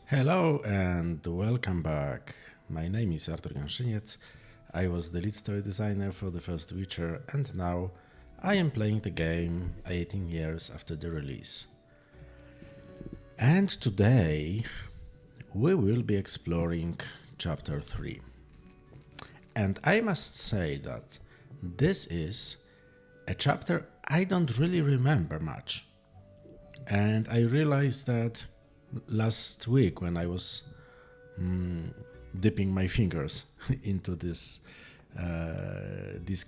Hello and welcome back. My name is Artur Ganszyniec. I was the lead story designer for the first Witcher and now I am playing the game 18 years after the release. And today we will be exploring chapter 3. And I must say that this is a chapter I don't really remember much. And I realized that last week when I was dipping my fingers into these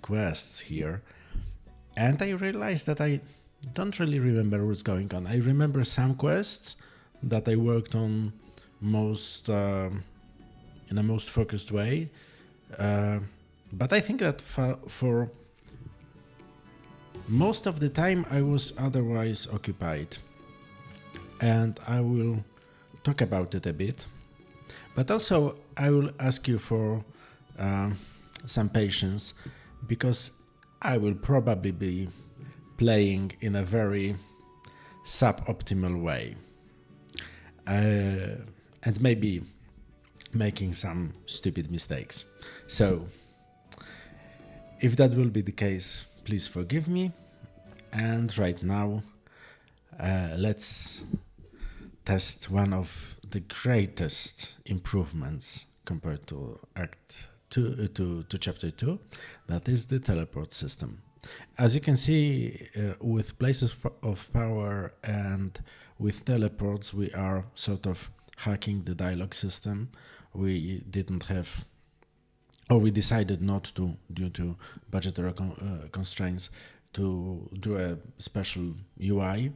quests here, and I realized that I don't really remember what's going on. I remember some quests that I worked on most in a most focused way, but I think that for most of the time I was otherwise occupied. And I will talk about it a bit, but also I will ask you for some patience because I will probably be playing in a very suboptimal way and maybe making some stupid mistakes. So if that will be the case, please forgive me. And right now, let's test one of the greatest improvements compared to Act 2 to Chapter 2, that is the teleport system. As you can see, with places of power and with teleports, we are sort of hacking the dialogue system. We didn't have, or we decided not to, due to budgetary constraints, to do a special UI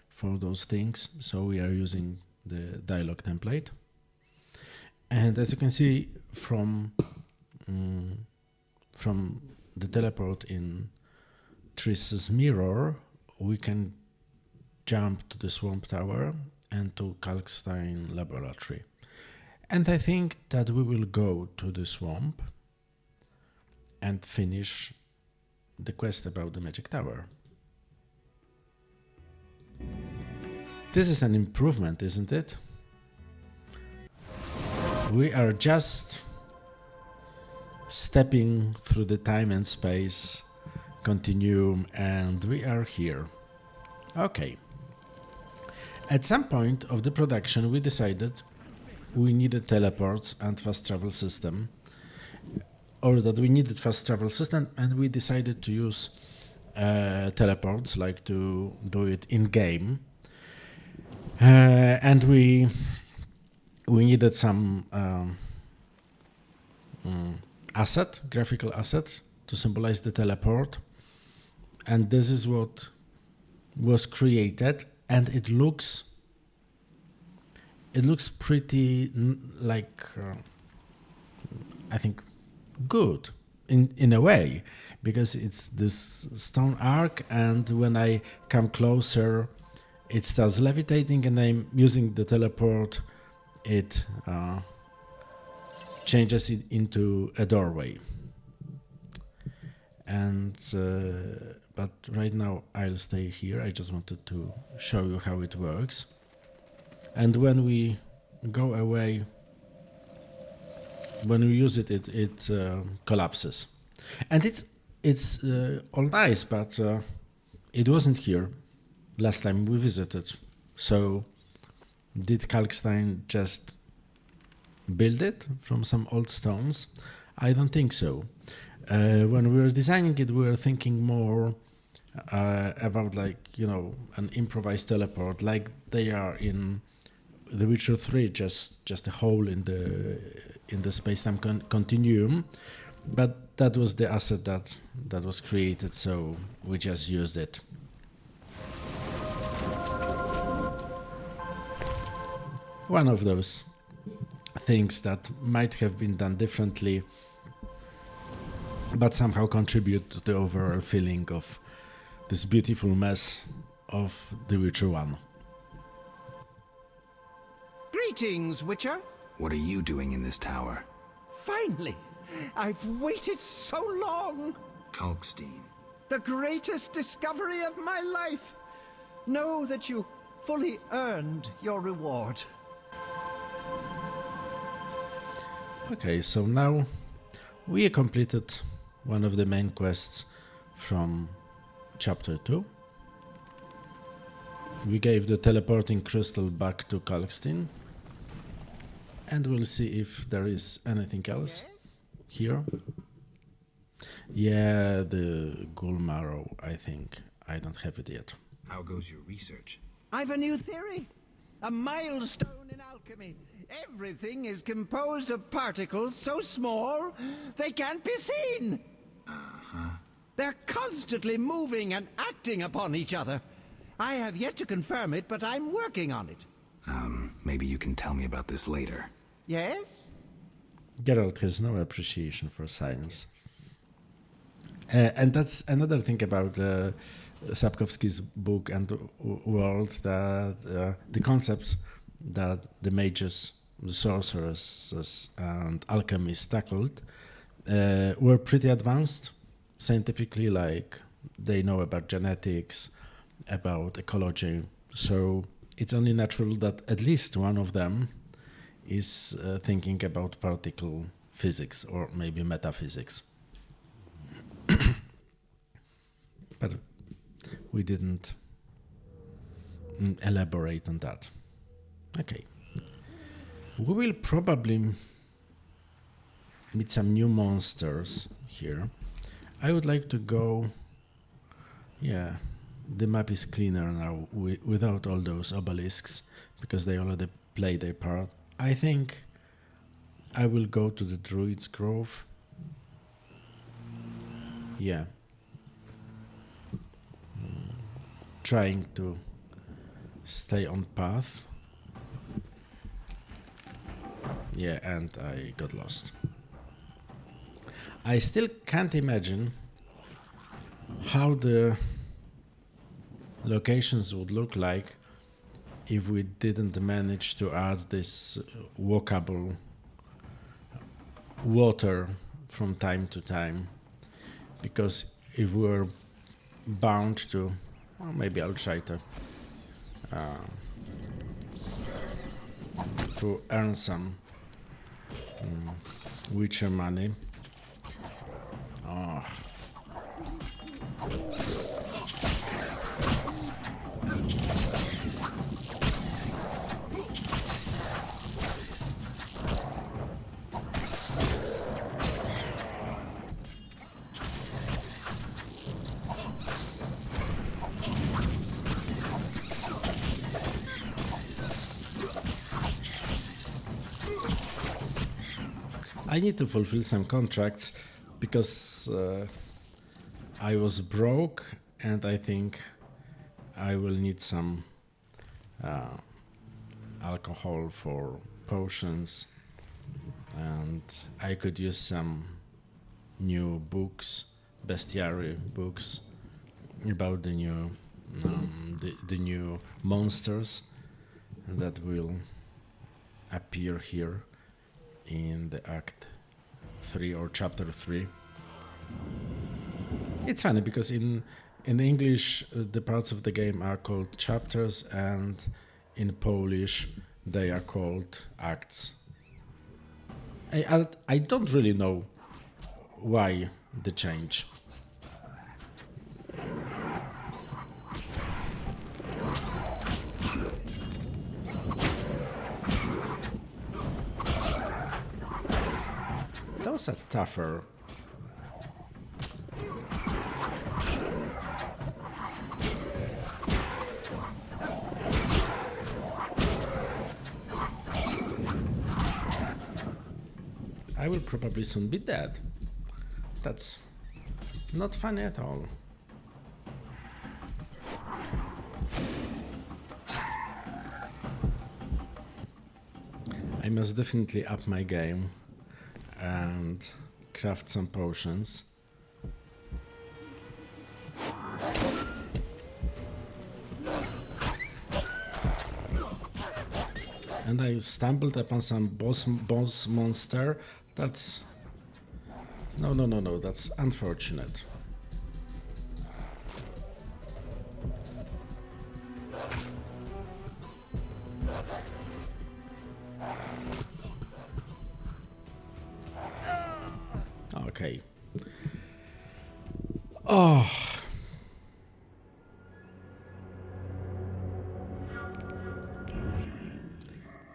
for those things, so we are using the dialogue template. And as you can see from the teleport in Triss's mirror, we can jump to the Swamp Tower and to Kalkstein Laboratory. And I think that we will go to the swamp and finish the quest about the Magic Tower. This is an improvement, isn't it? We are just stepping through the time and space continuum and we are here. Okay. At some point of the production we decided we needed teleports and fast travel system, or that we needed fast travel system, and we decided to use teleports, like to do it in game. And we needed some graphical asset to symbolize the teleport, and this is what was created, and it looks pretty I think good in a way, because it's this stone arc, and when I come closer it starts levitating, and I'm using the teleport, it changes it into a doorway. And but right now I'll stay here. I just wanted to show you how it works. And when we go away, when we use it, it collapses. And it's all nice, but it wasn't here last time we visited. So did Kalkstein just build it from some old stones? I don't think so. When we were designing it, we were thinking more about, like, you know, an improvised teleport, like they are in The Witcher 3, just a hole in the space-time continuum. But that was the asset that was created, so we just used it. One of those things that might have been done differently, but somehow contribute to the overall feeling of this beautiful mess of The Witcher 1. Greetings, Witcher. What are you doing in this tower? Finally! I've waited so long! Kalkstein. The greatest discovery of my life! Know that you fully earned your reward. Okay, so now we completed one of the main quests from chapter 2. We gave the teleporting crystal back to Kalkstein. And we'll see if there is anything else here. Yeah, the ghoul marrow, I think. I don't have it yet. How goes your research? I've a new theory. A milestone in alchemy. Everything is composed of particles so small they can't be seen. They're constantly moving and acting upon each other. I have yet to confirm it, but I'm working on it. Maybe you can tell me about this later. Yes? Geralt has no appreciation for science. And that's another thing about Sapkowski's book and world, that the concepts that the mages, the sorcerers, and alchemists tackled were pretty advanced scientifically, like they know about genetics, about ecology. So it's only natural that at least one of them is thinking about particle physics or maybe metaphysics. But we didn't elaborate on that. Okay. We will probably meet some new monsters here. I would like to go... Yeah, the map is cleaner now without all those obelisks because they already play their part. I think I will go to the Druid's Grove. Yeah. Trying to stay on path. Yeah, and I got lost. I still can't imagine how the locations would look like if we didn't manage to add this walkable water from time to time. Because if we're bound to, well, maybe I'll try to earn some Witcher money. Oh. I need to fulfill some contracts because I was broke and I think I will need some alcohol for potions, and I could use some new books, bestiary books about the new the new monsters that will appear here in the Act 3 or Chapter 3. It's funny because in English the parts of the game are called chapters, and in Polish they are called acts. I don't really know why the change. Those are tougher. I will probably soon be dead. That's not funny at all. I must definitely up my game and craft some potions. And I stumbled upon some boss monster. That's... No, that's unfortunate. Okay. Oh.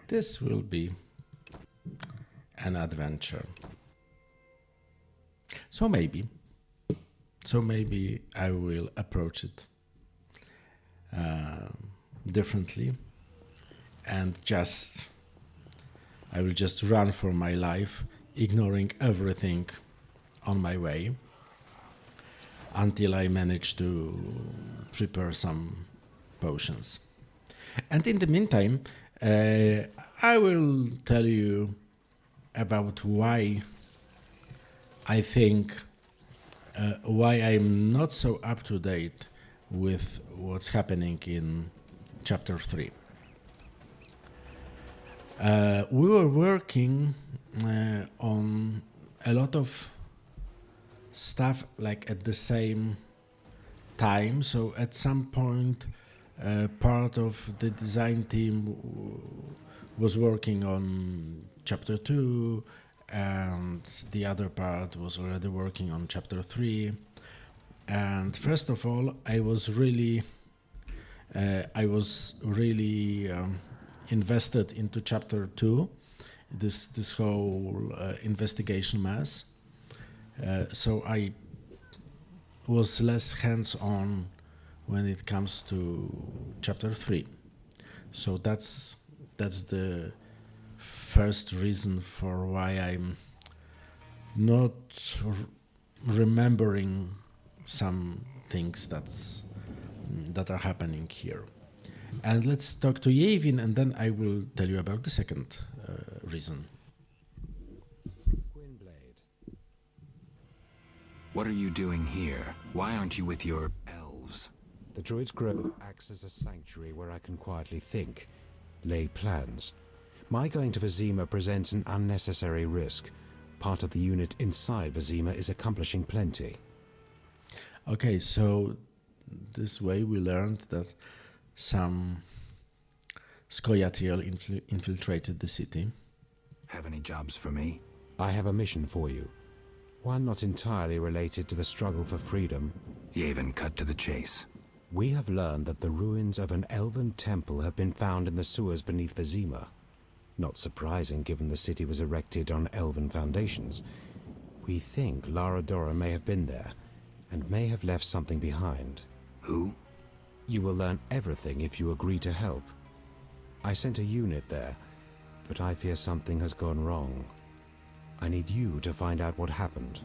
This will be an adventure. So maybe I will approach it differently, and I will just run for my life, ignoring everything on my way until I manage to prepare some potions. And in the meantime, I will tell you about why I think why I'm not so up to date with what's happening in chapter 3. We were working on a lot of stuff like at the same time, so at some point part of the design team was working on chapter 2 and the other part was already working on chapter 3. And first of all, I was really invested into chapter 2, this whole investigation mess. So I was less hands-on when it comes to chapter 3. So that's the first reason for why I'm not remembering some things that are happening here. And let's talk to Yevin, and then I will tell you about the second reason. Gwynblade. What are you doing here? Why aren't you with your elves? The Druid's Grove acts as a sanctuary where I can quietly think, lay plans. My going to Vizima presents an unnecessary risk. Part of the unit inside Vizima is accomplishing plenty. Okay, so this way we learned that some Scoia'tael infiltrated the city. Have any jobs for me? I have a mission for you. One not entirely related to the struggle for freedom. Yevon, cut to the chase. We have learned that the ruins of an elven temple have been found in the sewers beneath Vizima. Not surprising given the city was erected on elven foundations. We think Lara Dora may have been there, and may have left something behind. Who? You will learn everything if you agree to help. I sent a unit there, but I fear something has gone wrong. I need you to find out what happened.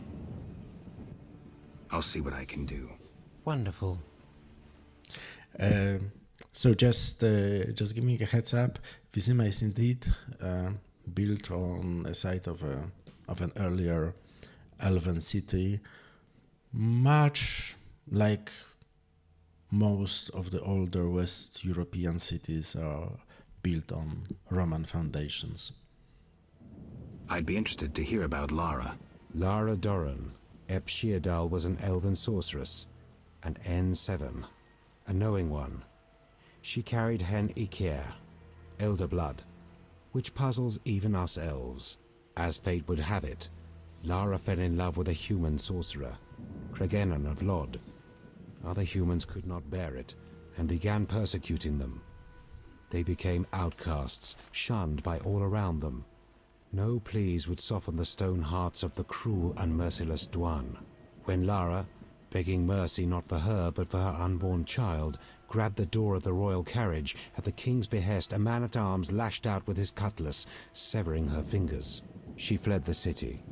I'll see what I can do. Wonderful. So just giving a heads up, Vizima is indeed built on a site of an earlier elven city, much like most of the older West European cities are built on Roman foundations. I'd be interested to hear about Lara. Lara Doran, Ep Sheerdal was an elven sorceress, an N7, a knowing one. She carried Hen Iker, elder blood, which puzzles even us elves. As fate would have it, Lara fell in love with a human sorcerer, Cregennan of Lod. Other humans could not bear it, and began persecuting them. They became outcasts, shunned by all around them. No pleas would soften the stone hearts of the cruel and merciless Dwan. When Lara, begging mercy not for her but for her unborn child, grabbed the door of the royal carriage, at the king's behest a man-at-arms lashed out with his cutlass, severing her fingers. She fled the city,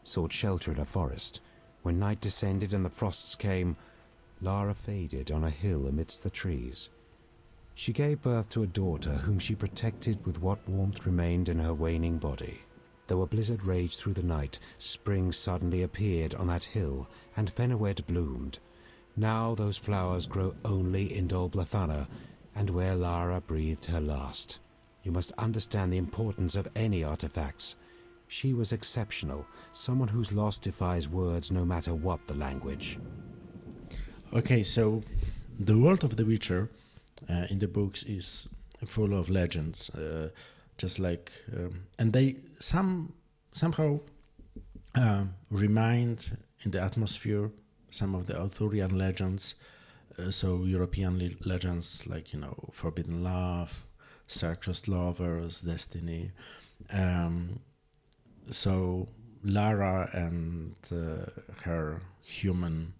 sought shelter in a forest. When night descended and the frosts came, Lara faded on a hill amidst the trees. She gave birth to a daughter whom she protected with what warmth remained in her waning body. Though a blizzard raged through the night, spring suddenly appeared on that hill, and Fenawed bloomed. Now those flowers grow only in Dol Blathana, and where Lara breathed her last. You must understand the importance of any artifacts. She was exceptional, someone whose loss defies words no matter what the language. Okay, so the world of The Witcher in the books is full of legends, just like, and they somehow remind in the atmosphere some of the Arthurian legends, so European legends like, Forbidden Love, Star-Crossed Lovers, Destiny. So Lara and her human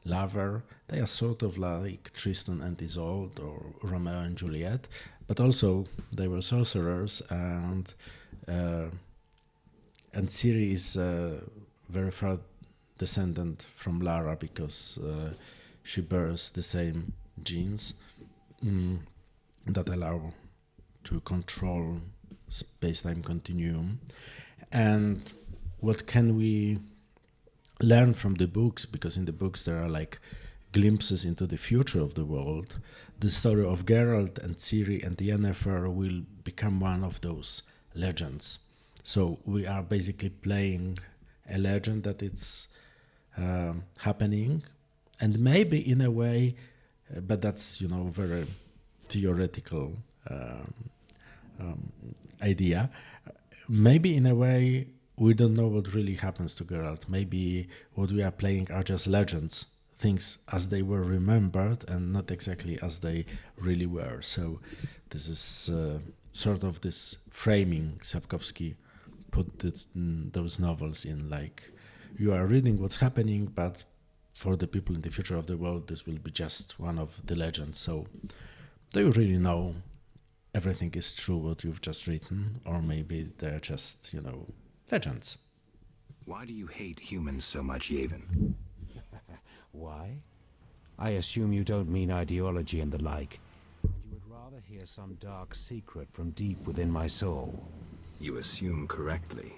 lover, they are sort of like Tristan and Isolde or Romeo and Juliet, but also they were sorcerers, and Ciri is a very far descendant from Lara because she bears the same genes that allow to control space-time continuum. And what can we learn from the books? Because in the books there are like glimpses into the future of the world. The story of Geralt and Ciri and Yennefer will become one of those legends. So we are basically playing a legend that it's happening, and maybe in a way, but that's very theoretical idea. Maybe in a way we don't know what really happens to Geralt. Maybe what we are playing are just legends, things as they were remembered and not exactly as they really were. So this is sort of this framing Sapkowski put those novels in, like you are reading what's happening, but for the people in the future of the world, this will be just one of the legends. So do you really know everything is true what you've just written, or maybe they're just, legends? Why do you hate humans so much, Yavin? Why? I assume you don't mean ideology and the like, and you would rather hear some dark secret from deep within my soul. You assume correctly.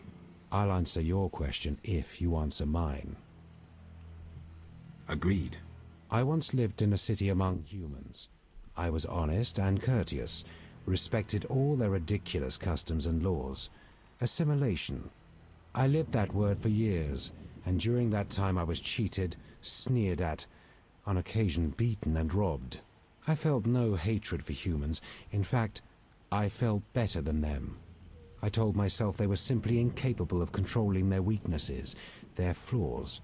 I'll answer your question if you answer mine. Agreed. I once lived in a city among humans. I was honest and courteous, respected all their ridiculous customs and laws. Assimilation. I lived that word for years, and during that time I was cheated, sneered at, on occasion beaten and robbed. I felt no hatred for humans. In fact, I felt better than them. I told myself they were simply incapable of controlling their weaknesses, their flaws.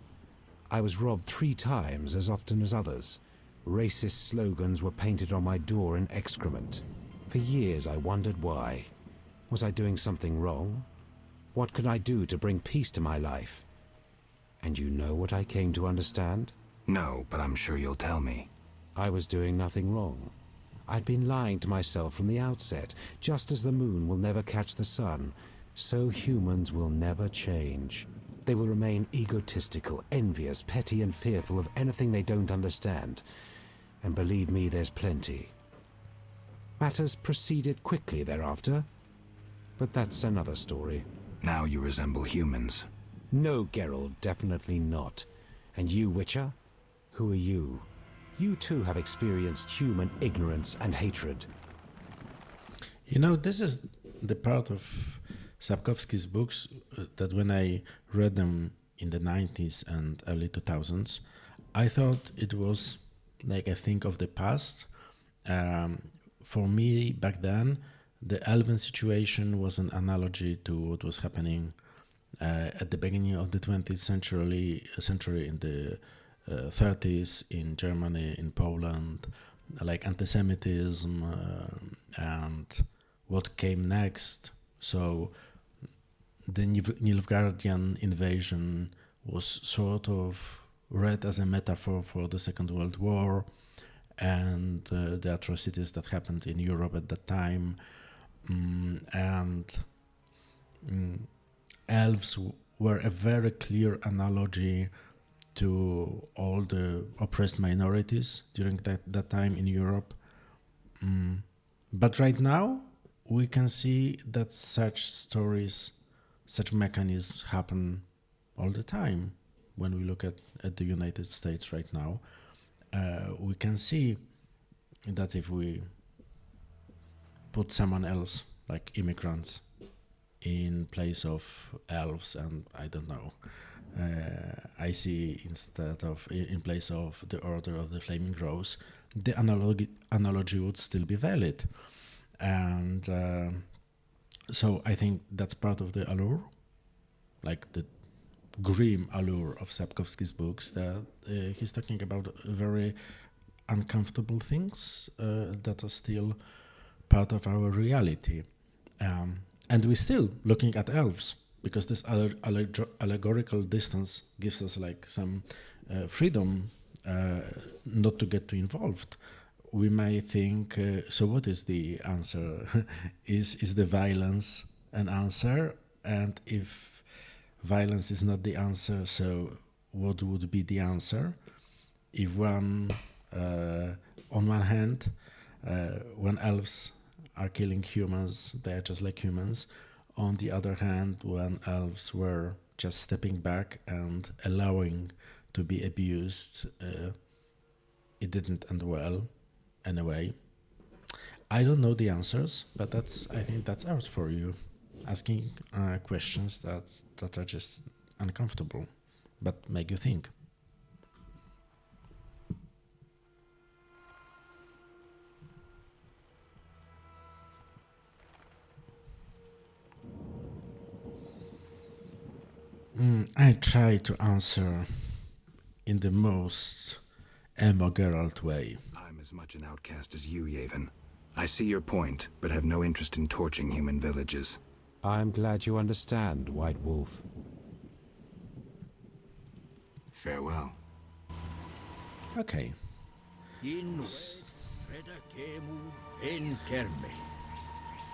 I was robbed 3 times as often as others. Racist slogans were painted on my door in excrement. For years I wondered why. Was I doing something wrong? What could I do to bring peace to my life? And you know what I came to understand? No, but I'm sure you'll tell me. I was doing nothing wrong. I'd been lying to myself from the outset. Just as the moon will never catch the sun, so humans will never change. They will remain egotistical, envious, petty, and fearful of anything they don't understand. And believe me, there's plenty. Matters proceeded quickly thereafter, but that's another story. Now you resemble humans. No, Geralt, definitely not. And you, Witcher? Who are you? You too have experienced human ignorance and hatred. This is the part of Sapkowski's books that when I read them in the 90s and early 2000s, I thought it was like a thing of the past. For me, back then, the elven situation was an analogy to what was happening at the beginning of the 20th century in the 30s in Germany, in Poland, like anti-Semitism and what came next. So the Nilfgaardian invasion was sort of read as a metaphor for the Second World War and the atrocities that happened in Europe at that time. Elves were a very clear analogy to all the oppressed minorities during that time in Europe. But right now, we can see that such stories, such mechanisms happen all the time. When we look at the United States right now, we can see that if we put someone else, like immigrants, in place of elves, and I don't know, I see in place of the Order of the Flaming Rose, the analogy would still be valid. And so I think that's part of the allure, like the grim allure of Sapkowski's books, that he's talking about very uncomfortable things that are still part of our reality. And we're still looking at elves, because this allegorical distance gives us like some freedom not to get too involved. We may think, so what is the answer? Is the violence an answer? And if violence is not the answer, so what would be the answer? If on one hand, when elves are killing humans, they are just like humans. On the other hand, when elves were just stepping back and allowing to be abused, it didn't end well anyway. I don't know the answers, but I think that's ours for you, asking questions that are just uncomfortable, but make you think. I try to answer in the most emo Geralt way. I'm as much an outcast as you, Yavin. I see your point, but have no interest in torching human villages. I'm glad you understand, White Wolf. Farewell. Okay.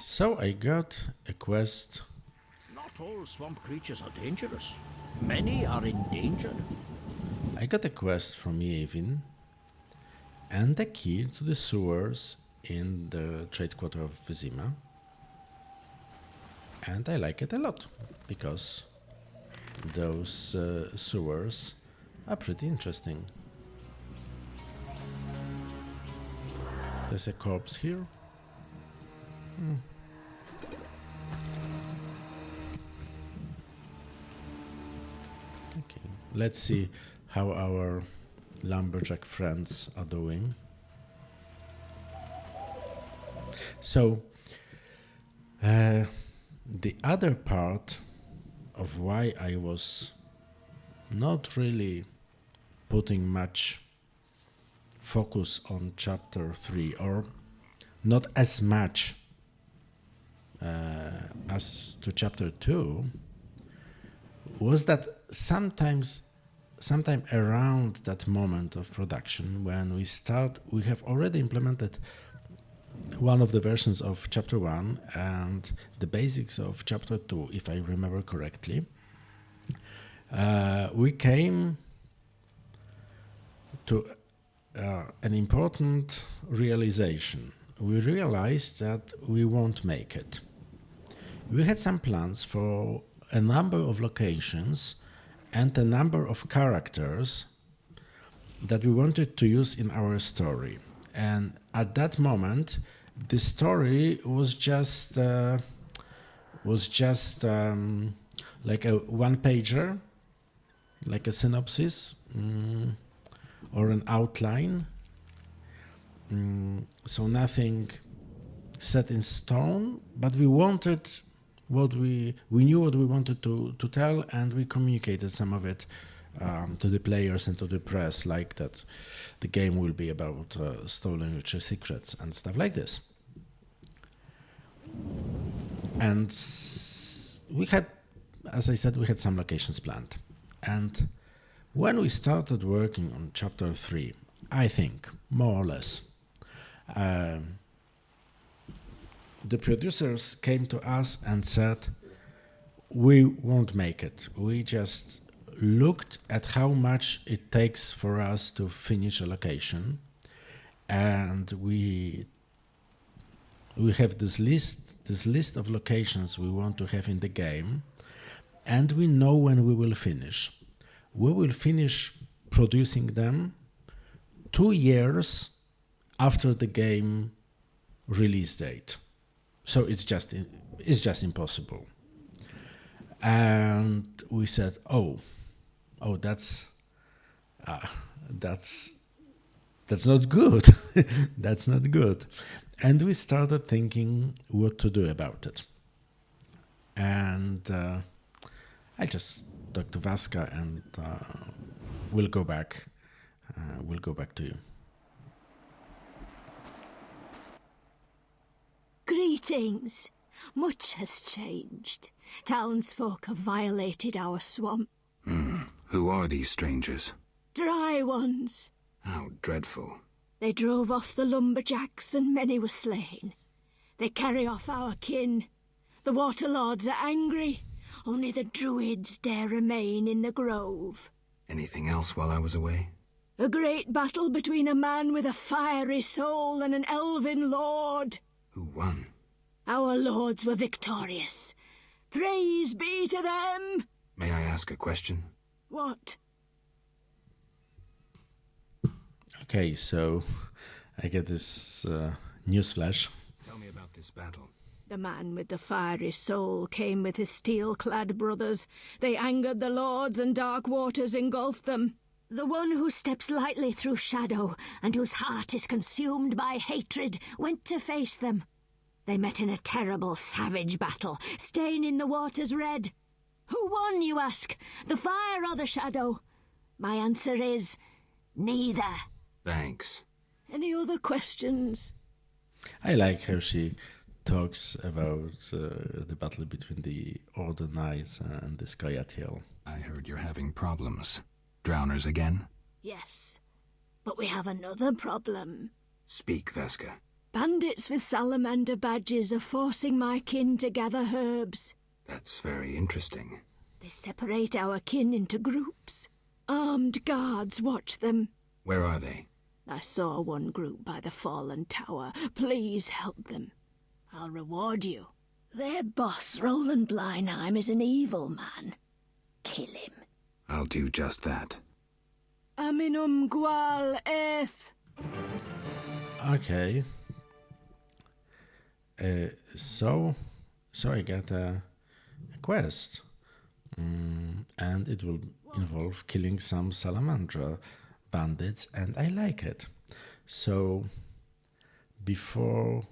So I got a quest. Not all swamp creatures are dangerous. Many are endangered. I got a quest from Yavin and the key to the sewers in the trade quarter of Vizima. And I like it a lot, because those sewers are pretty interesting. There's a corpse here. Okay, let's see how our lumberjack friends are doing. So, the other part of why I was not really putting much focus on chapter 3, or not as much as to chapter 2, was that sometime around that moment of production, when we have already implemented one of the versions of chapter 1 and the basics of chapter 2, if I remember correctly, we came to an important realization. We realized that we won't make it. We had some plans for a number of locations and a number of characters that we wanted to use in our story. And at that moment, the story was just like a one-pager, like a synopsis or an outline. So nothing set in stone, but we wanted we knew what we wanted to tell, and we communicated some of it to the players and to the press, like that the game will be about stolen richer secrets and stuff like this. And we had, as I said, we had some locations planned. And when we started working on chapter 3, I think, more or less, the producers came to us and said, we won't make it. We just looked at how much it takes for us to finish a location, and we have this list of locations we want to have in the game, and we know when we will finish. We will finish producing them 2 years after the game release date. So it's just impossible. And we said, oh, that's not good. That's not good. And we started thinking what to do about it. And I just talk to Vaska, and we'll go back. We'll go back to you. Greetings. Much has changed. Townsfolk have violated our swamp. Who are these strangers? Dry ones. How dreadful. They drove off the lumberjacks and many were slain. They carry off our kin. The water lords are angry. Only the druids dare remain in the grove. Anything else while I was away? A great battle between a man with a fiery soul and an elven lord. Who won? Our lords were victorious. Praise be to them! May I ask a question? What? Okay, so I get this newsflash. Tell me about this battle. The man with the fiery soul came with his steel-clad brothers. They angered the lords and dark waters engulfed them. The one who steps lightly through shadow and whose heart is consumed by hatred went to face them. They met in a terrible, savage battle, staining the waters red. Who won, you ask? The fire or the shadow? My answer is neither. Thanks. Any other questions? I like how she talks about the battle between the Order Knights and the Skyatiel. I heard you're having problems. Drowners again? Yes, but we have another problem. Speak, Veska. Bandits with salamander badges are forcing my kin to gather herbs. That's very interesting. They separate our kin into groups. Armed guards watch them. Where are they? I saw one group by the fallen tower. Please help them. I'll reward you. Their boss, Roland Bleinheim, is an evil man. Kill him. I'll do just that. Aminum gual eth. Okay. So I got a quest, and it will involve killing some Salamandra bandits, and I like it. So before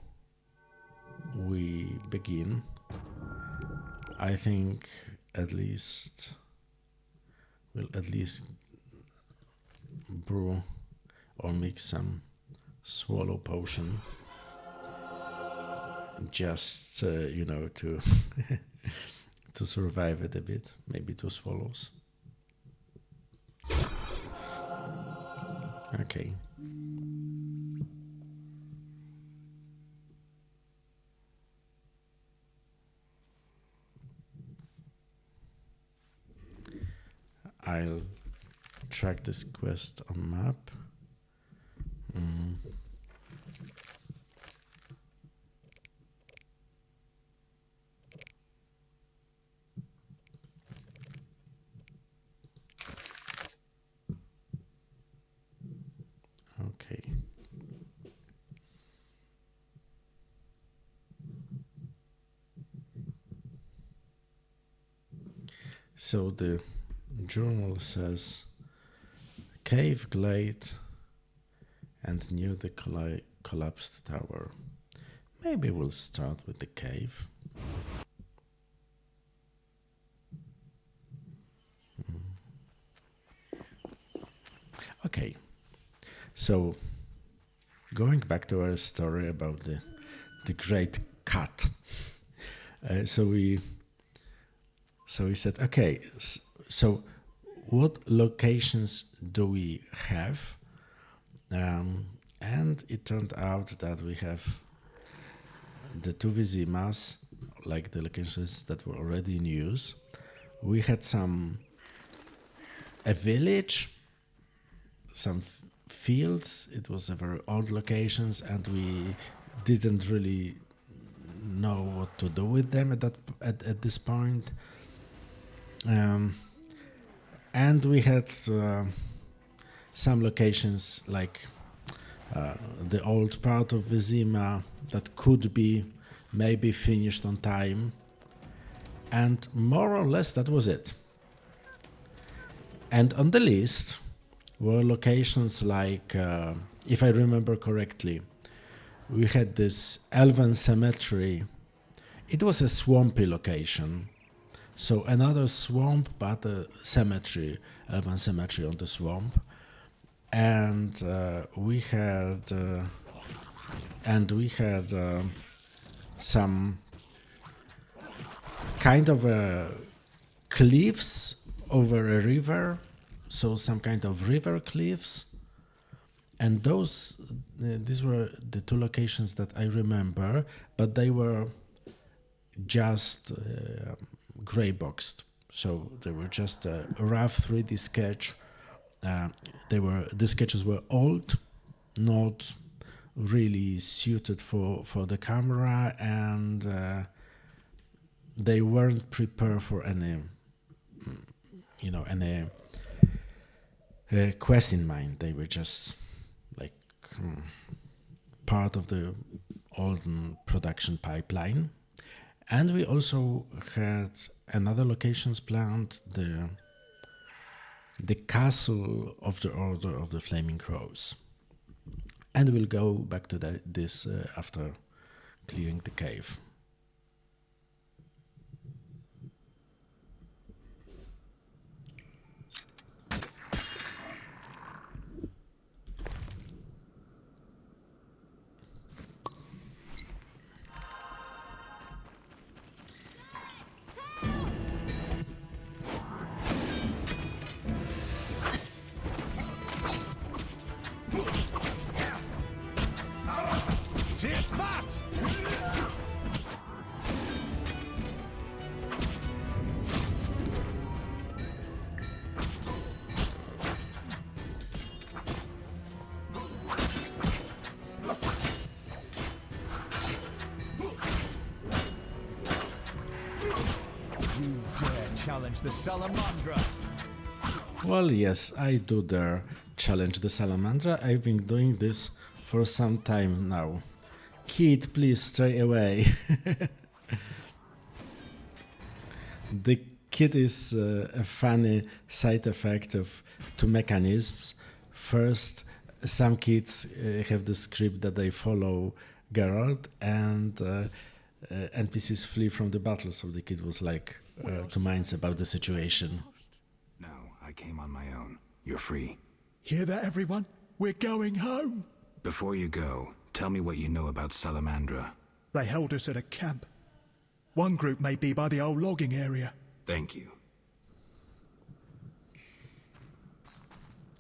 we begin, I think we'll at least brew or mix some swallow potion, just to to survive it a bit, maybe 2 swallows. Okay. I'll track this quest on map. Okay. So the journal says cave glade and near the collapsed tower. Maybe we'll start with the cave. Okay, so going back to our story about the great cat. So we said, okay, so what locations do we have? And it turned out that we have the 2 Vizimas, like the locations that were already in use. We had a village, some fields. It was a very old locations, and we didn't really know what to do with them at this point. And we had some locations like the old part of Vizima that could be maybe finished on time, and more or less that was it. And on the list were locations like, if I remember correctly, we had this Elven Cemetery. It was a swampy location, So another swamp, but a cemetery, elven cemetery on the swamp, and we had some kind of cliffs over a river, so some kind of river cliffs, and these were the two locations that I remember, but they were just gray boxed, so they were just a rough 3D sketch. The sketches were old, not really suited for the camera, and they weren't prepared for any quest in mind. They were just like part of the olden production pipeline. And we also had another locations planned, the castle of the Order of the Flaming Crows. And we'll go back to this after clearing the cave. Take that! You dare challenge the Salamandra? Well, yes, I do dare challenge the Salamandra. I've been doing this for some time now. Kid, please stay away. The kid is a funny side effect of two mechanisms. First, some kids have the script that they follow Geralt, and NPCs flee from the battle, so the kid was like two minds about the situation. No, I came on my own. You're free. Hear that, everyone? We're going home. Before you go, tell me what you know about Salamandra. They held us at a camp. One group may be by the old logging area. Thank you.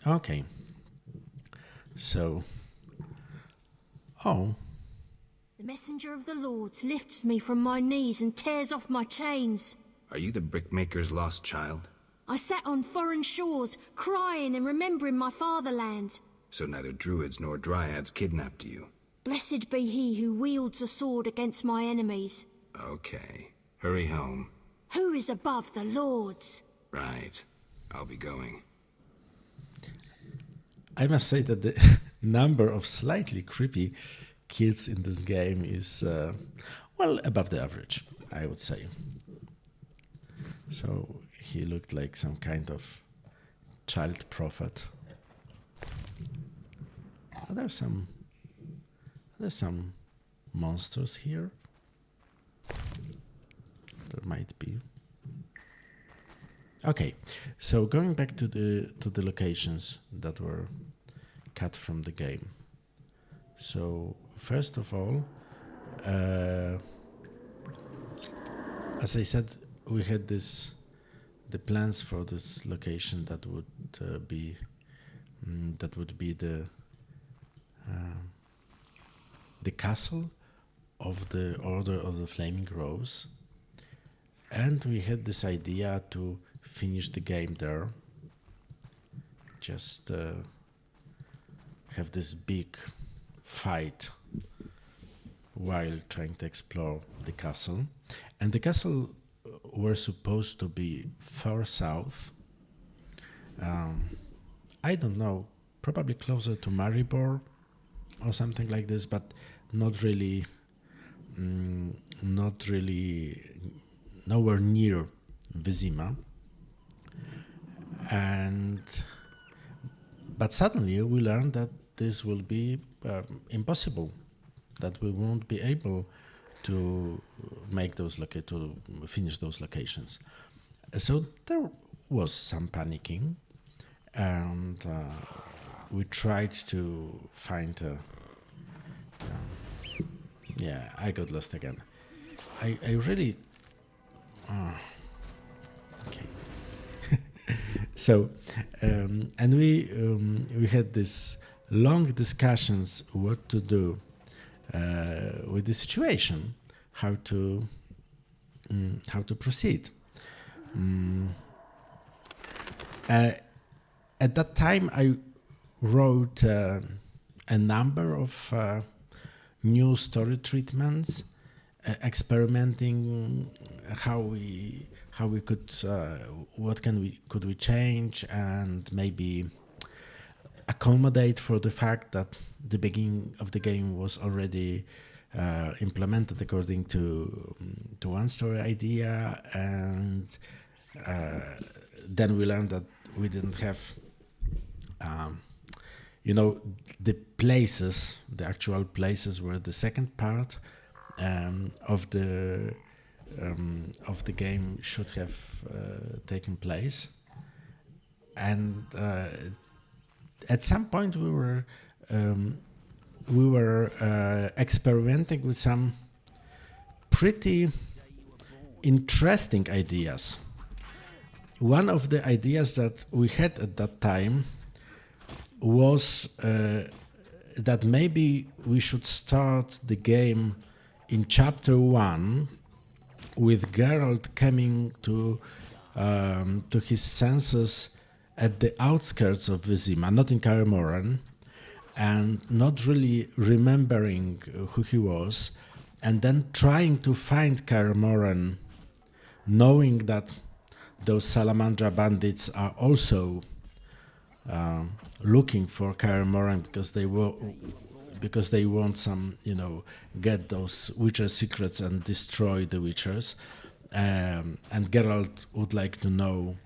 Okay. So... Oh. The messenger of the Lords lifts me from my knees and tears off my chains. Are you the brickmaker's lost child? I sat on foreign shores, crying and remembering my fatherland. So neither druids nor dryads kidnapped you. Blessed be he who wields a sword against my enemies. Okay. Hurry home. Who is above the Lords? Right. I'll be going. I must say that the number of slightly creepy kids in this game is, well, above the average, I would say. So he looked like some kind of child prophet. There's some monsters here. There might be. Okay, so going back to the locations that were cut from the game. So first of all, as I said, we had the plans for this location that would be the castle of the Order of the Flaming Rose, and we had this idea to finish the game there. Just have this big fight while trying to explore the castle. And the castle were supposed to be far south. I don't know, probably closer to Maribor or something like this, but not really nowhere near Vizima. But suddenly we learned that this will be impossible, that we won't be able to make those to finish those locations. So there was some panicking, and we tried to find a. Yeah, I got lost again. I really. Okay. So, and we had this long discussions what to do with the situation, how to proceed. At that time, I wrote a number of new story treatments, experimenting how we could could we change and maybe accommodate for the fact that the beginning of the game was already implemented according to one story idea, and then we learned that we didn't have the places, the actual places where the second part of the game should have taken place, and at some point we were experimenting with some pretty interesting ideas. One of the ideas that we had at that time was that maybe we should start the game in chapter 1 with Geralt coming to his senses at the outskirts of Vizima, not in Kaer Morhen, and not really remembering who he was, and then trying to find Kaer Morhen, knowing that those Salamandra bandits are also looking for Kaer Morhen because they want some, get those Witcher secrets and destroy the Witchers. And Geralt would like to know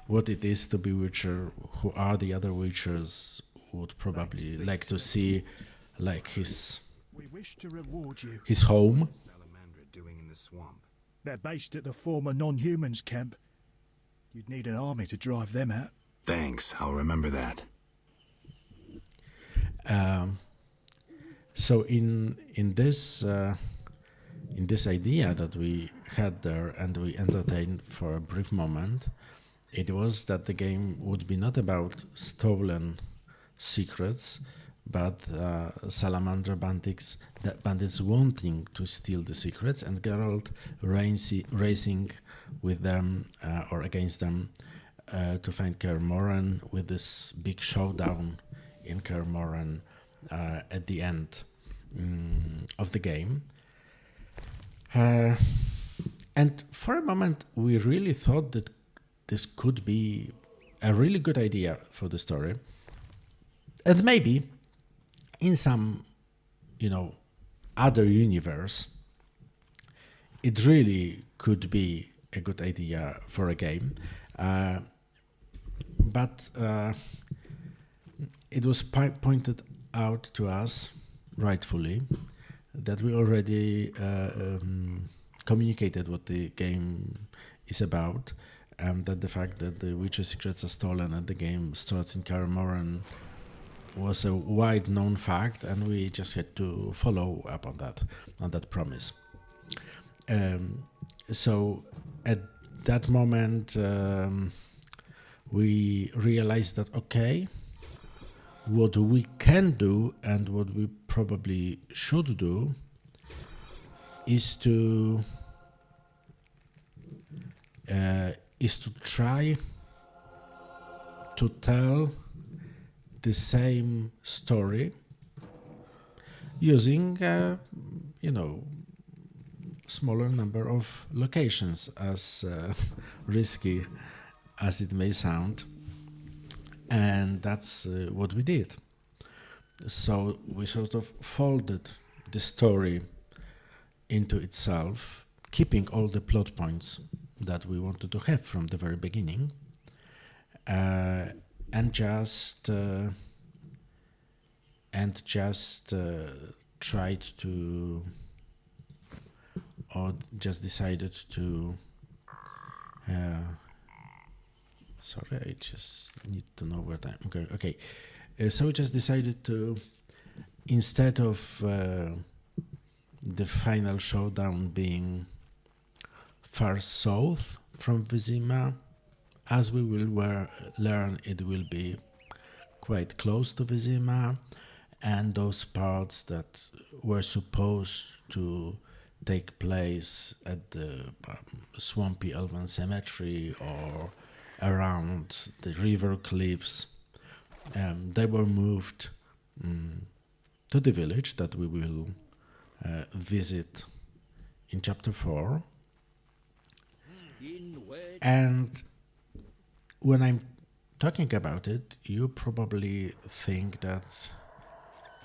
what it is to be Witcher, who are the other Witchers, would probably like to see his We wish to reward you. his home. Salamandra doing in the swamp? They're based at the former non-humans camp. You'd need an army to drive them out. Thanks, I'll remember that. So in this idea that we had there and we entertained for a brief moment, it was that the game would be not about stolen secrets, but Salamander bandits wanting to steal the secrets, and Geralt racing with them or against them to find Kaer Morhen, with this big showdown in Kaer Morhen at the end of the game. And for a moment, we really thought that this could be a really good idea for the story. And maybe in some, other universe, it really could be a good idea for a game. But it was pointed out to us, rightfully, that we already communicated what the game is about, and that the fact that the Witcher secrets are stolen and the game starts in Kaer Morhen was a wide known fact, and we just had to follow up on that promise. So at that moment we realized that what we can do and what we probably should do is to try to tell the same story using smaller number of locations, as risky as it may sound. And that's what we did. So we sort of folded the story into itself, keeping all the plot points that we wanted to have from the very beginning, and just tried to or just decided to sorry, I just need to know where I'm going. Okay, so we just decided to, instead of the final showdown being far south from Vizima, as we will learn, it will be quite close to Vizima, and those parts that were supposed to take place at the swampy elven cemetery or around the river cliffs, they were moved to the village that we will visit in chapter 4. And when I'm talking about it, you probably think that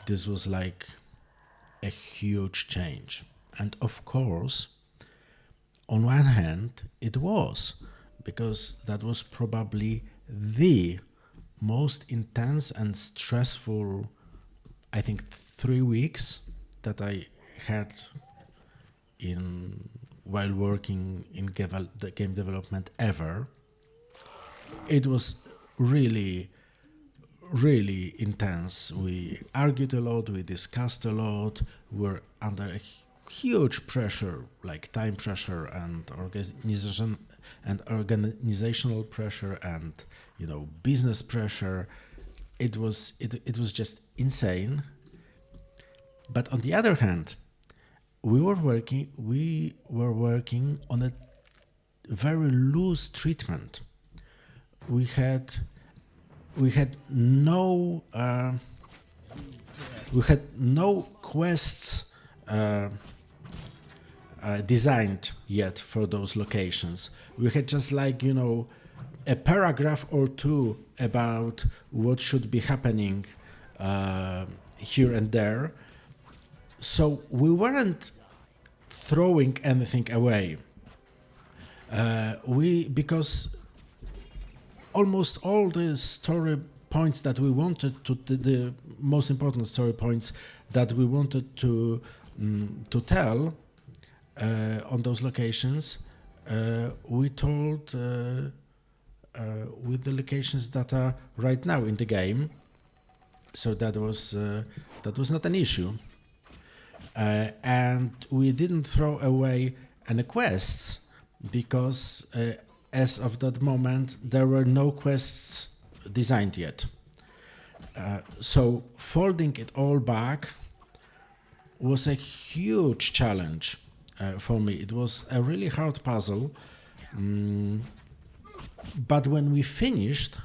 this was like a huge change. And of course, on one hand, it was, because that was probably the most intense and stressful, I think, 3 weeks that I had while working in the game development ever. It was really, really intense. We argued a lot, we discussed a lot, we were under a huge pressure, like time pressure and organizational pressure and business pressure. It was just insane. But on the other hand, we were working on a very loose treatment. We had no quests designed yet for those locations. We had just a paragraph or two about what should be happening here and there. So we weren't throwing anything away. Because almost all the story points that we wanted the most important story points that we wanted to tell on those locations, we told with the locations that are right now in the game. So that was not an issue. And we didn't throw away any quests because as of that moment there were no quests designed yet. So folding it all back was a huge challenge for me. It was a really hard puzzle. But when we finished,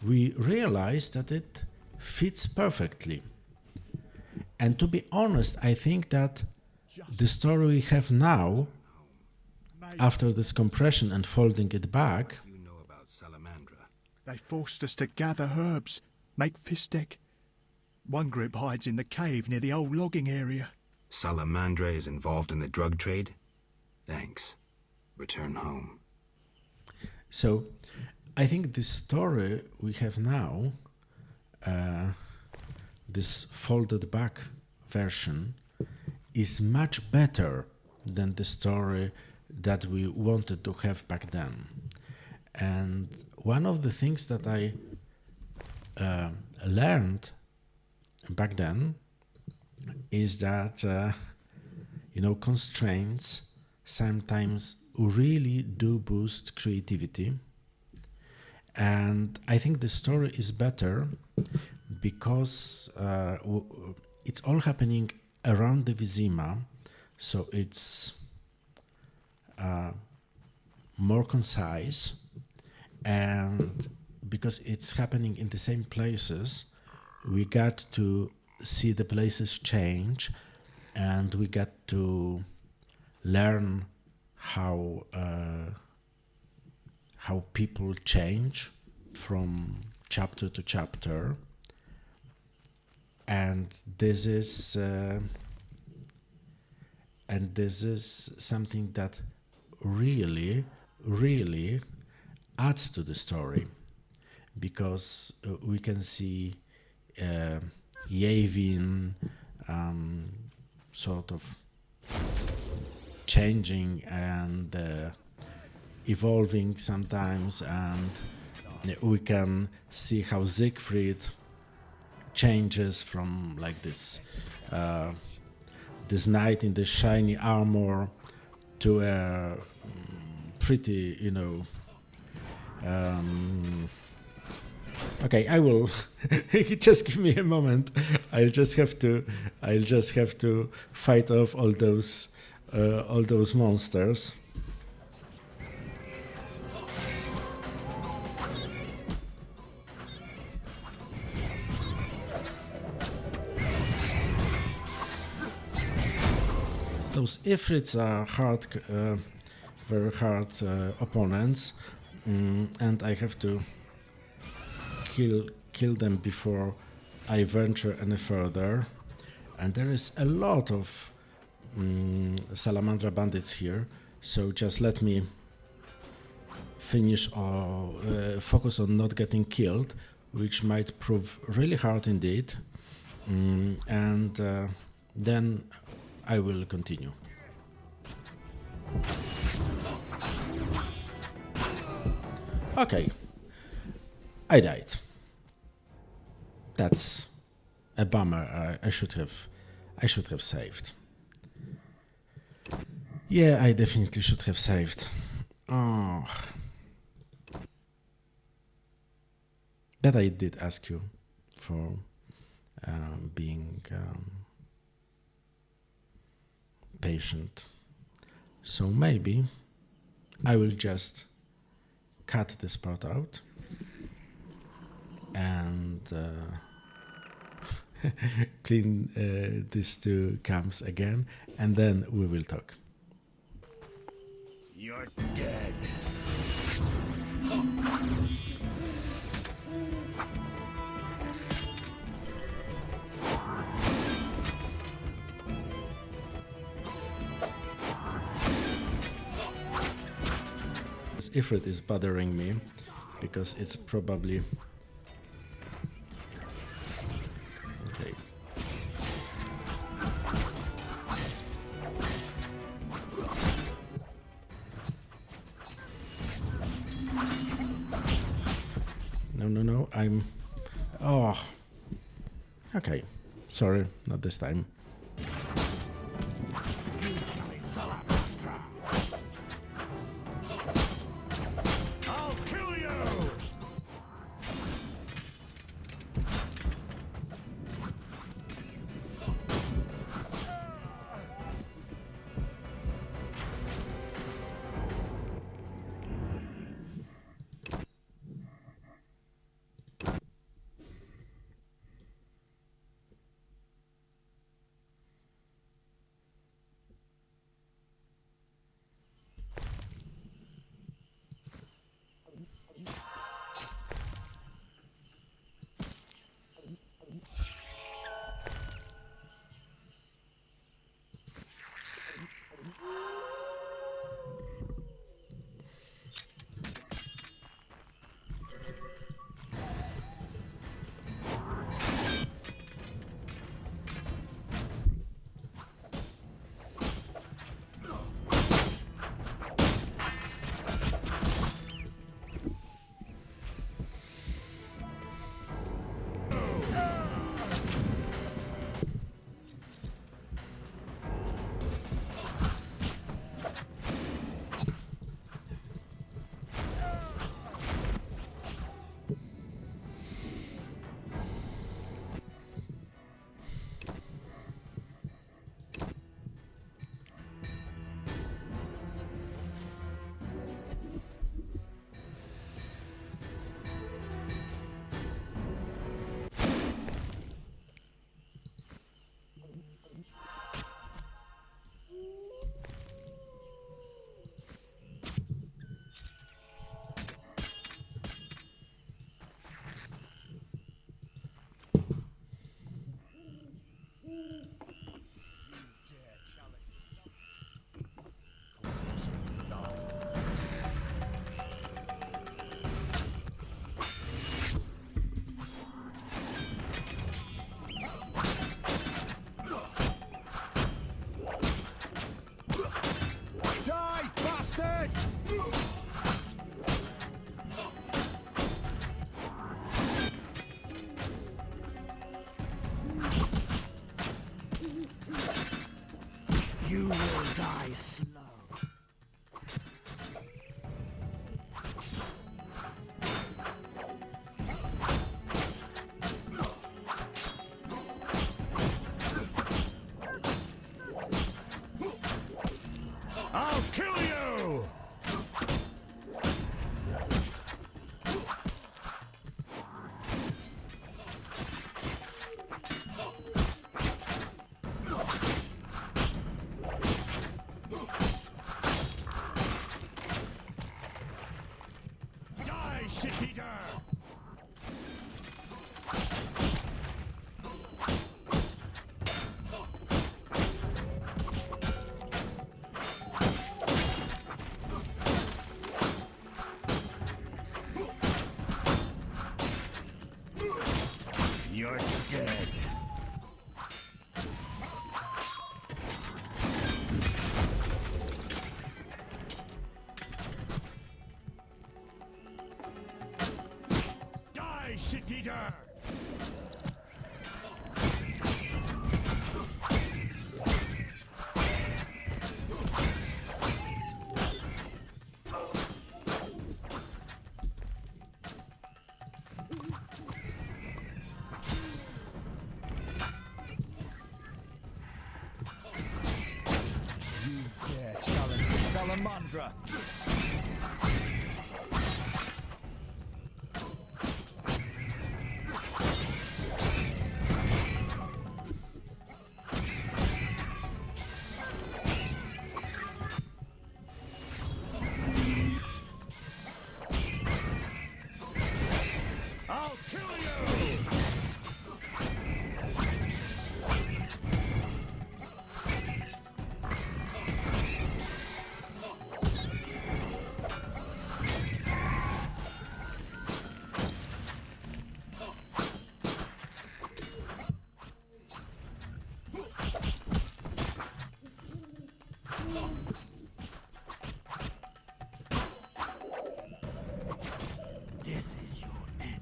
we realized that it fits perfectly. And to be honest, I think that the story we have now, after this compression and folding it back... You know about Salamandra. They forced us to gather herbs, make fistek. One group hides in the cave near the old logging area. Salamandra is involved in the drug trade? Thanks. Return home. So, I think the story we have now, this folded back version, is much better than the story that we wanted to have back then. And one of the things that I learned back then is that constraints sometimes really do boost creativity. And I think the story is better because it's all happening around the Vizima, so it's more concise, and because it's happening in the same places, we got to see the places change, and we got to learn how people change from chapter to chapter. And this is something that really, really adds to the story, because we can see Yavin sort of changing and evolving sometimes, and we can see how Siegfried changes from like this this knight in the shiny armor to a pretty, you know. Okay, I will. Just give me a moment. I'll just have to fight off all those monsters. Those Ifrits are hard, very hard opponents, and I have to kill them before I venture any further. And there is a lot of Salamandra bandits here, so just let me finish or focus on not getting killed, which might prove really hard indeed, and then I will continue. Okay, I died. That's a bummer. I should have saved. Yeah, I definitely should have saved. Oh. But I did ask you for being patient. So maybe I will just cut this part out and clean these two camps again, and then we will talk. You're dead. This Ifrit is bothering me because it's probably okay. No, I'm... Oh. Okay. Sorry, not this time. I'll kill you! shit-eater! You're dead. Die, shit-eater! You dare challenge the Salamandra! I'll kill you! This is your end.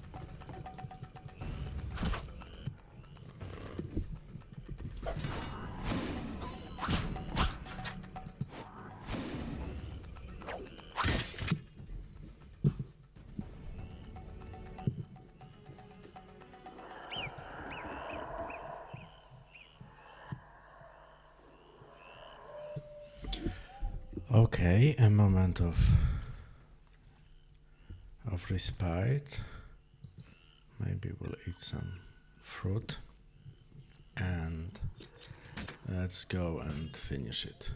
Okay, a moment of respite. Maybe we'll eat some fruit and let's go and finish it.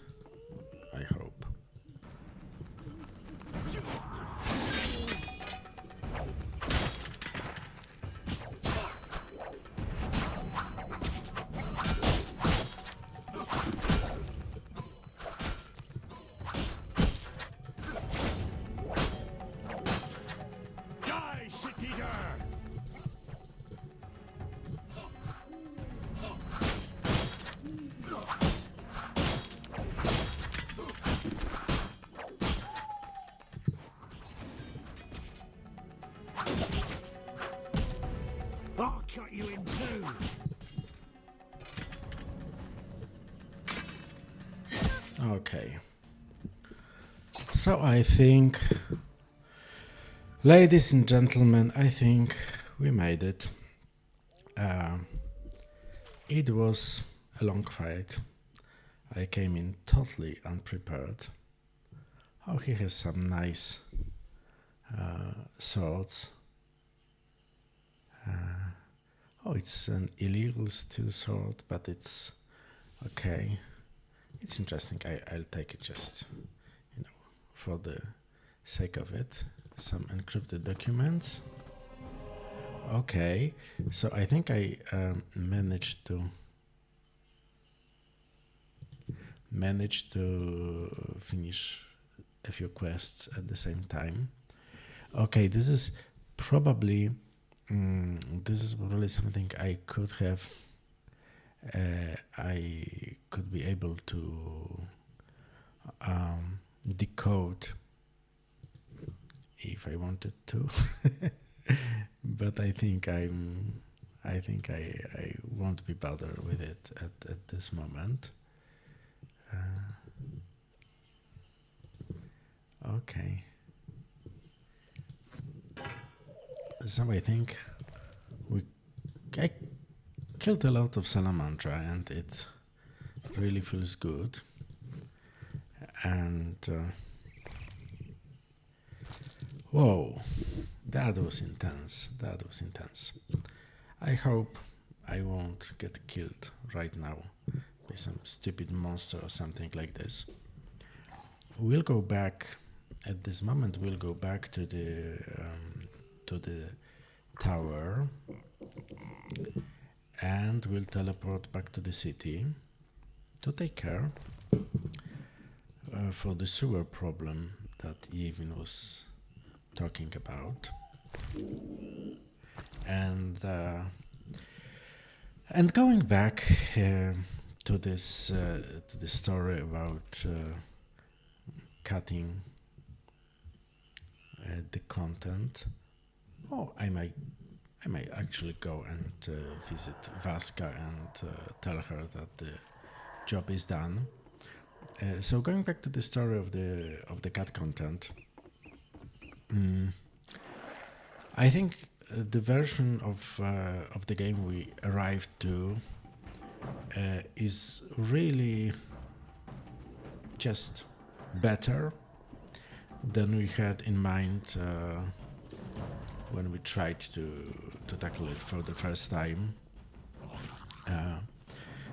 I hope. Die, shit-eater! I'll cut you in two! Okay. So I think, ladies and gentlemen, I think we made it. It was a long fight. I came in totally unprepared. Oh, he has some nice swords. Oh, it's an illegal steel sword, but it's okay. It's interesting. I'll take it just, for the sake of it. Some encrypted documents. Okay, so I think I managed to finish a few quests at the same time. Okay, this is probably something I could have. I could be able to decode if I wanted to, but I think I won't be bothered with it at this moment. Okay. So I think I killed a lot of salamandra and it really feels good. And whoa, that was intense. I hope I won't get killed right now by some stupid monster or something like this. We'll go back, at this moment we'll go back to the to the tower and we'll teleport back to the city to take care for the sewer problem that Yevin was talking about. And going back to this story about cutting the content. I might actually go and visit Vaska and tell her that the job is done. So going back to the story of the cut content, I think the version of the game we arrived to is really just better than we had in mind when we tried to tackle it for the first time.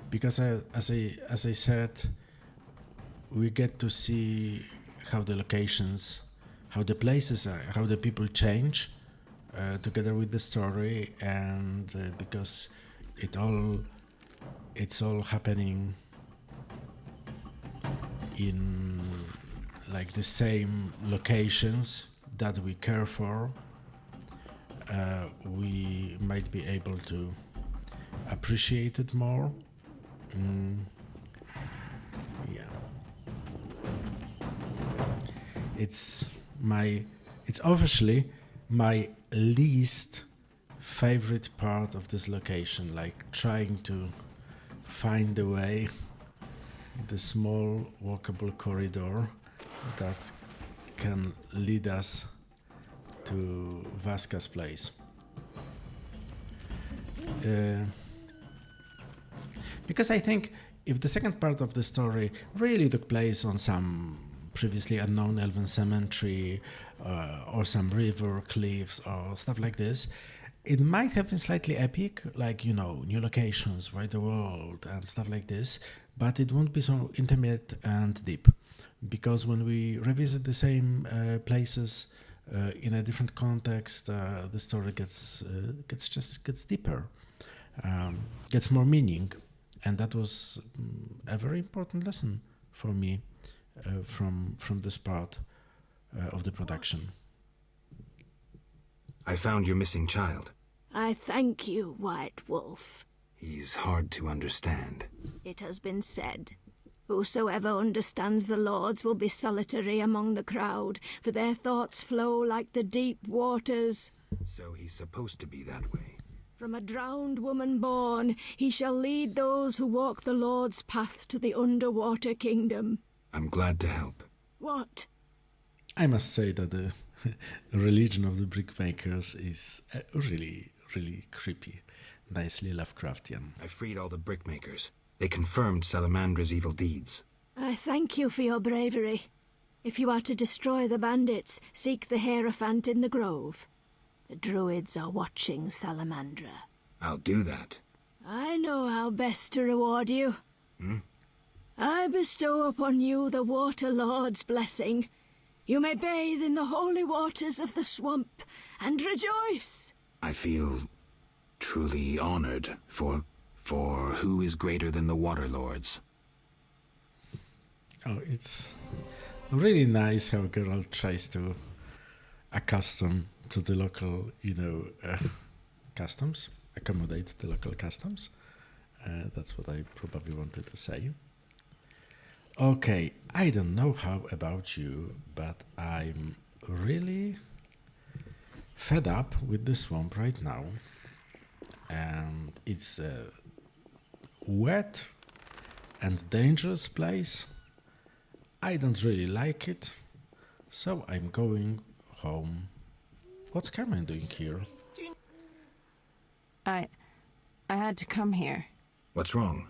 Because as I said, we get to see how the locations, how the places, how the people change together with the story, and because it's all happening in like the same locations that we care for, we might be able to appreciate it more. Yeah, it's obviously my least favorite part of this location, like trying to find a way, the small walkable corridor that can lead us to Vaska's place. Because I think if the second part of the story really took place on some previously unknown elven cemetery or some river cliffs or stuff like this, it might have been slightly epic, like, you know, new locations, wider world and stuff like this, but it won't be so intimate and deep. Because when we revisit the same places in a different context, the story gets deeper, gets more meaning, and that was a very important lesson for me from this part of the production. I found your missing child. I thank you, White Wolf. He's hard to understand. It has been said, whosoever understands the Lords will be solitary among the crowd, for their thoughts flow like the deep waters. So he's supposed to be that way. From a drowned woman born, he shall lead those who walk the Lord's path to the underwater kingdom. I'm glad to help. What? I must say that the religion of the brickmakers is really, really creepy. Nicely Lovecraftian. I freed all the brickmakers. They confirmed Salamandra's evil deeds. I thank you for your bravery. If you are to destroy the bandits, seek the Hierophant in the grove. The druids are watching Salamandra. I'll do that. I know how best to reward you. I bestow upon you the Water Lord's blessing. You may bathe in the holy waters of the swamp and rejoice. I feel truly honored for who is greater than the Water Lords. Oh, it's really nice how Geralt tries to accustom to the local, customs, accommodate the local customs. That's what I probably wanted to say. Okay, I don't know how about you, but I'm really fed up with the swamp right now. And it's a wet and dangerous place. I don't really like it, so I'm going home. What's Carmen doing here? I had to come here. What's wrong?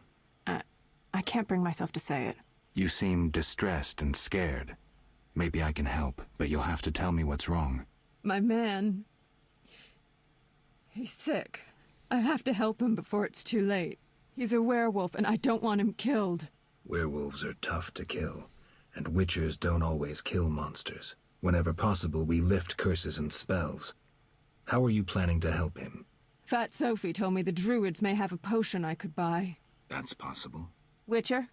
I can't bring myself to say it. You seem distressed and scared. Maybe I can help, but you'll have to tell me what's wrong. My man... he's sick. I have to help him before it's too late. He's a werewolf, and I don't want him killed. Werewolves are tough to kill, and witchers don't always kill monsters. Whenever possible, we lift curses and spells. How are you planning to help him? Fat Sophie told me the druids may have a potion I could buy. That's possible. Witcher?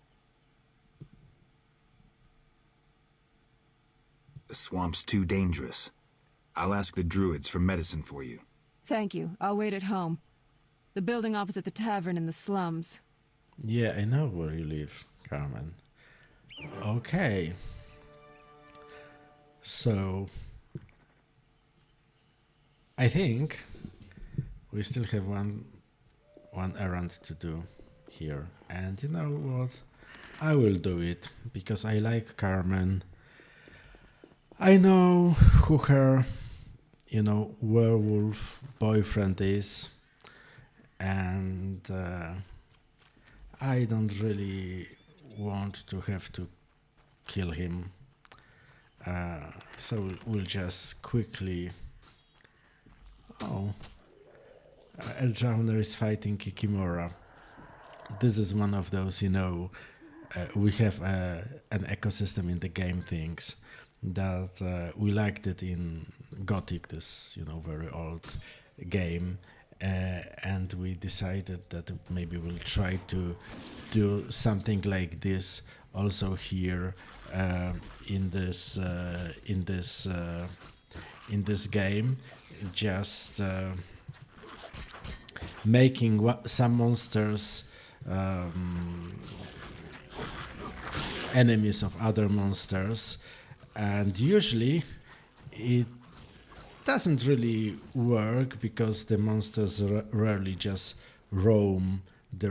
The swamp's too dangerous. I'll ask the druids for medicine for you. Thank you. I'll wait at home. The building opposite the tavern in the slums. Yeah, I know where you live, Carmen. Okay. So, I think we still have one errand to do here. And you know what? I will do it, because I like Carmen. I know who her, werewolf boyfriend is. And I don't really want to have to kill him. So we'll just quickly... Oh, Eldrowner is fighting Kikimora. This is one of those, we have an ecosystem in the game things that we liked it in Gothic, this, very old game. And we decided that maybe we'll try to do something like this also here in this game, just making some monsters enemies of other monsters, and usually it doesn't really work because the monsters rarely just roam the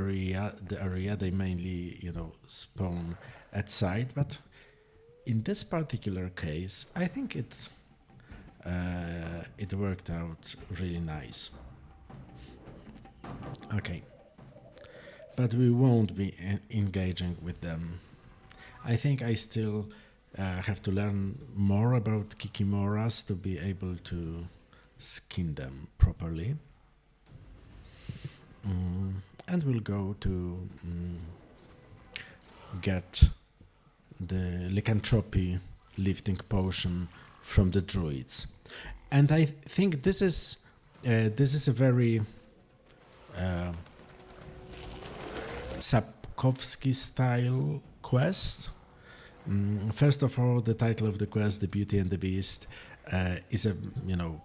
area. They mainly, spawn at sight. But in this particular case, I think it worked out really nice. Okay, but we won't be engaging with them. I think I still have to learn more about Kikimoras to be able to skin them properly. And we'll go to get the lycanthropy lifting potion from the druids. And I think this is a very Sapkowski style quest. First of all, the title of the quest, The Beauty and the Beast, is a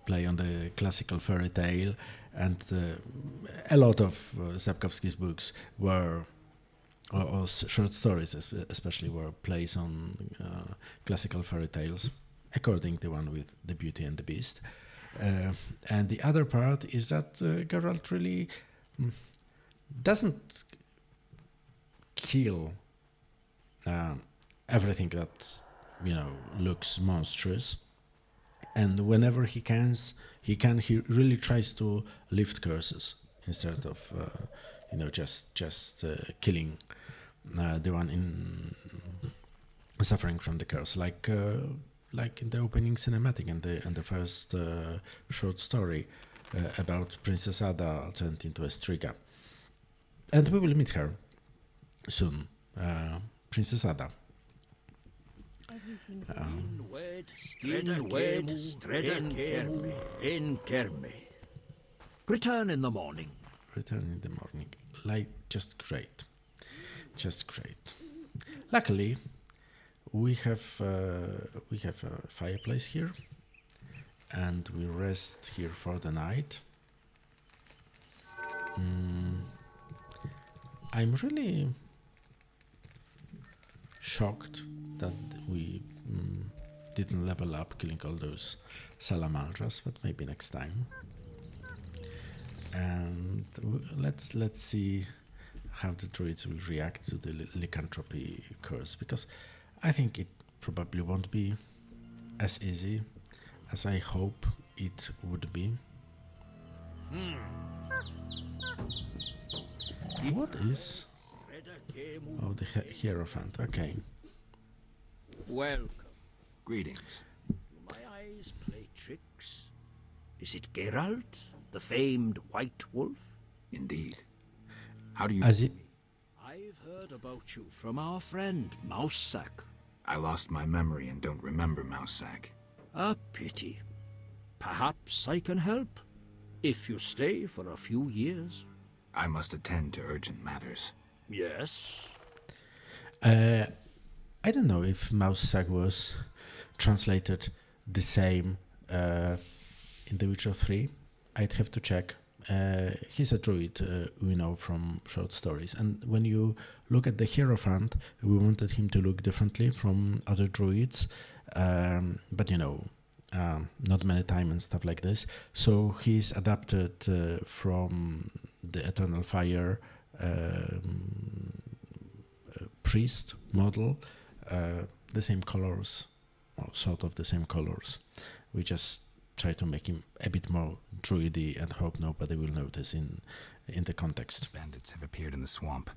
play on the classical fairy tale, and a lot of Sapkowski's books were, or short stories especially, were plays on classical fairy tales, according to the one with The Beauty and the Beast. And the other part is that Geralt really doesn't kill everything that looks monstrous, and whenever he really tries to lift curses instead of just killing the one in suffering from the curse, like in the opening cinematic and the first short story about Princess Ada turned into a Striga. And we will meet her soon, Princess Ada. Return in the morning. Like, just great. Luckily, we have a fireplace here, and we rest here for the night. I'm really shocked that we didn't level up killing all those salamandras, but maybe next time. And let's see how the druids will react to the lycanthropy curse, because I think it probably won't be as easy as I hope it would be. What is... Oh, the Hierophant, okay. Welcome. Greetings. Do my eyes play tricks? Is it Geralt, the famed White Wolf? Indeed. How do you... I've heard about you from our friend, Mousesack. I lost my memory and don't remember Mousesack. A pity. perhaps I can help, if you stay for a few years. I must attend to urgent matters. Yes? I don't know if Mausag was translated the same in The Witcher 3. I'd have to check. He's a druid, we know from short stories. And when you look at the Hierophant, we wanted him to look differently from other druids. But not many time and stuff like this. So he's adapted from the Eternal Fire priest model, the same colors, or sort of the same colors. We just try to make him a bit more druidy and hope nobody will notice in the context. Bandits have appeared in the swamp.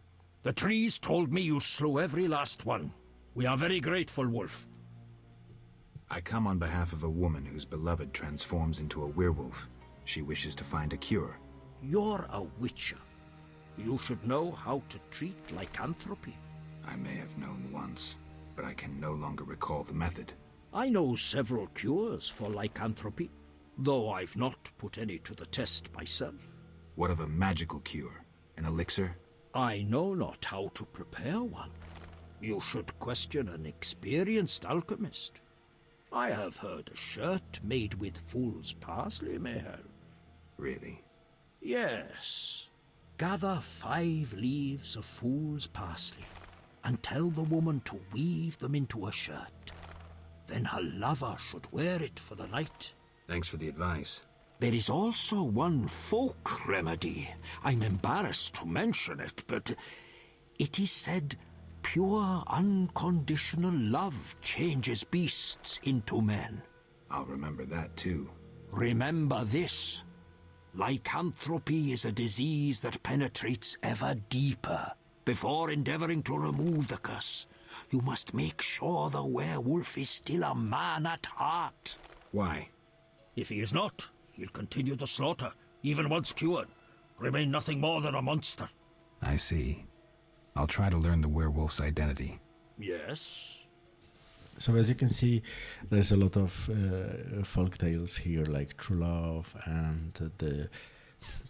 The trees told me you slew every last one. We are very grateful, Wolf. I come on behalf of a woman whose beloved transforms into a werewolf. She wishes to find a cure. You're a witcher. You should know how to treat lycanthropy. I may have known once, but I can no longer recall the method. I know several cures for lycanthropy, though I've not put any to the test myself. What of a magical cure? An elixir? I know not how to prepare one. You should question an experienced alchemist. I have heard a shirt made with fool's parsley may help. Really? Yes. Gather 5 leaves of fool's parsley and tell the woman to weave them into a shirt. Then her lover should wear it for the night. Thanks for the advice. There is also one folk remedy. I'm embarrassed to mention it, but it is said pure, unconditional love changes beasts into men. I'll remember that too. Remember this. Lycanthropy is a disease that penetrates ever deeper. Before endeavoring to remove the curse, you must make sure the werewolf is still a man at heart. Why? If he is not, he'll continue the slaughter, even once cured. Remain nothing more than a monster. I see. I'll try to learn the werewolf's identity. Yes? So as you can see, there's a lot of folk tales here, like true love and the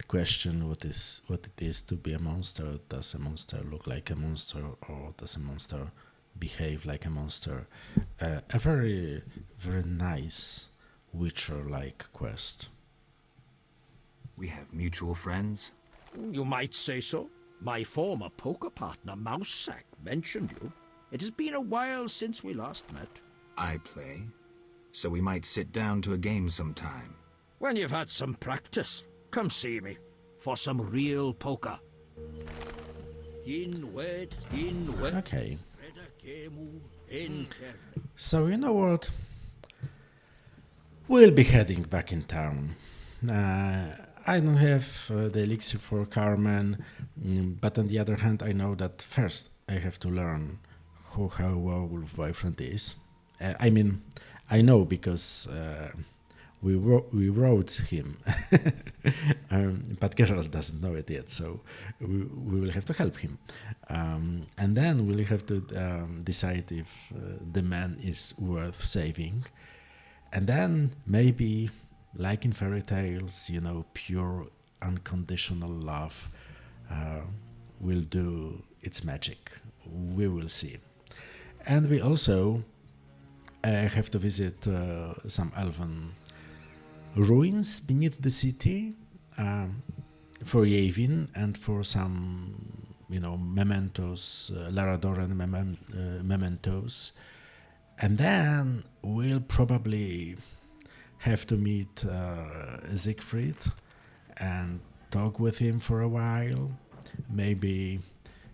question what it is to be a monster. Does a monster look like a monster, or does a monster behave like a monster? A very, very nice Witcher-like quest. We have mutual friends? You might say so. My former poker partner, Mousesack, mentioned you. It has been a while since we last met. I play, so we might sit down to a game sometime. When you've had some practice, come see me for some real poker. Okay. So you know what? We'll be heading back in town. I don't have the elixir for Carmen, but on the other hand, I know that first I have to learn who her werewolf boyfriend is. I know because we wrote him, but Geralt doesn't know it yet, so we will have to help him. And then we'll have to decide if the man is worth saving. And then maybe, like in fairy tales, pure unconditional love will do its magic. We will see. And we also have to visit some elven ruins beneath the city for Yavin and for some, mementos, Laradoran mementos. And then we'll probably have to meet Siegfried and talk with him for a while. Maybe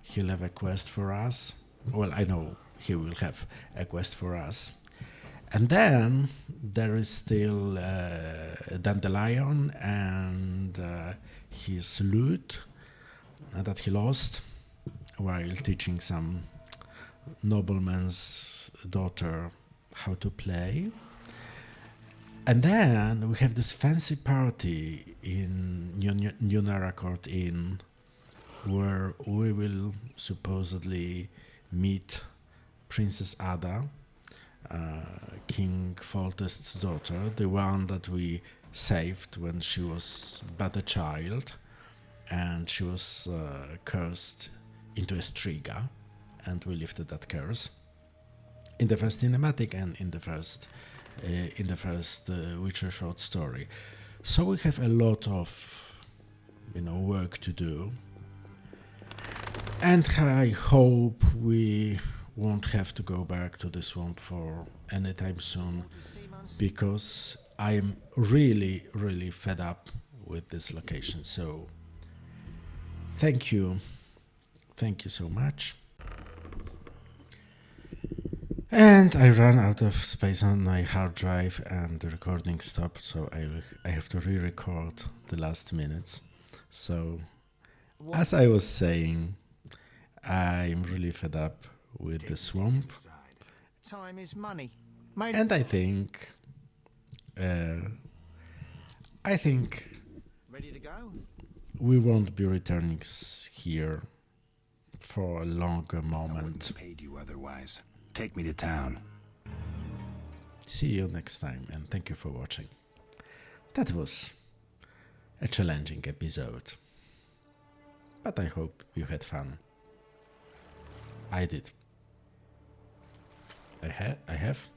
he'll have a quest for us. Well, I know he will have a quest for us. And then there is still Dandelion and his lute that he lost while teaching some nobleman's daughter how to play. And then we have this fancy party in New Naracourt Inn, where we will supposedly meet Princess Ada, King Foltest's daughter, the one that we saved when she was but a child, and she was cursed into a striga, and we lifted that curse in the first cinematic and in the first Witcher short story. So we have a lot of work to do, and I hope we won't have to go back to the swamp for any time soon, because I am really, really fed up with this location. So thank you so much. And I ran out of space on my hard drive and the recording stopped, so I have to re-record the last minutes. So as I was saying, I'm really fed up with the swamp. Time is money. And I think Ready to go? we won't be returning here for a longer I moment. wouldn't have paid you otherwise. Take me to town. See you next time, and thank you for watching. That was a challenging episode, but I hope you had fun. I did. I have.